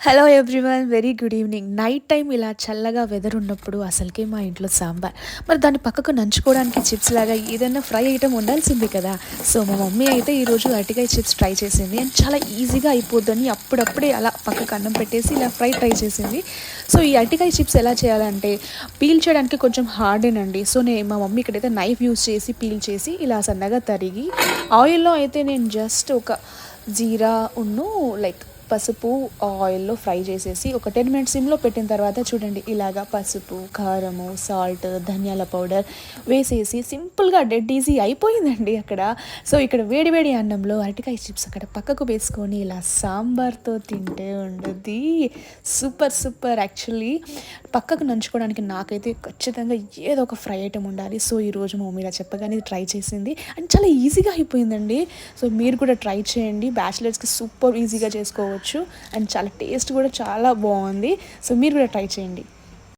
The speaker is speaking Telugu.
Hello everyone, very good evening. Night time ఇలా చల్లగా వెదర్ ఉన్నప్పుడు అసలుకే మా ఇంట్లో సాంబార్, మరి దాన్ని పక్కకు నంచుకోవడానికి చిప్స్ లాగా ఏదైనా ఫ్రై ఐటమ్ ఉండాల్సిందే కదా. సో మా మమ్మీ అయితే ఈరోజు అరటికాయ చిప్స్ ట్రై చేసింది అండ్ చాలా ఈజీగా అయిపోద్దని అప్పుడప్పుడే అలా పక్కకు అన్నం పెట్టేసి ఇలా ట్రై చేసింది. సో ఈ అరటికాయ చిప్స్ ఎలా చేయాలంటే పీల్ చేయడానికి కొంచెం హార్డేనండి. సో మా మమ్మీ ఇక్కడైతే నైఫ్ యూస్ చేసి పీల్ చేసి ఇలా సన్నగా తరిగి ఆయిల్లో అయితే నేను జస్ట్ ఒక జీరా ఉన్ను లైక్ పసుపు ఆయిల్లో ఫ్రై చేసేసి ఒక 10 మినిట్స్ సిమ్లో పెట్టిన తర్వాత చూడండి ఇలాగా పసుపు, కారము, సాల్ట్, ధనియాల పౌడర్ వేసేసి సింపుల్గా డెడ్ ఈజీ అయిపోయిందండి అక్కడ. సో ఇక్కడ వేడి వేడి అన్నంలో అరటికాయ చిప్స్ అక్కడ పక్కకు వేసుకొని ఇలా సాంబార్తో తింటే ఉండదు సూపర్ సూపర్. యాక్చువల్లీ పక్కకు నంచుకోవడానికి నాకైతే ఖచ్చితంగా ఏదో ఒక ఫ్రై ఐటమ్ ఉండాలి. సో ఈరోజు మా మమ్మీ ఇలా చెప్పగానే ట్రై చేసింది అండ్ చాలా ఈజీగా అయిపోయిందండి. సో మీరు కూడా ట్రై చేయండి, బ్యాచిలర్స్కి సూపర్ ఈజీగా చేసుకోవచ్చు అండ్ చాలా టేస్ట్ కూడా చాలా బాగుంది. సో మీరు కూడా ట్రై చేయండి.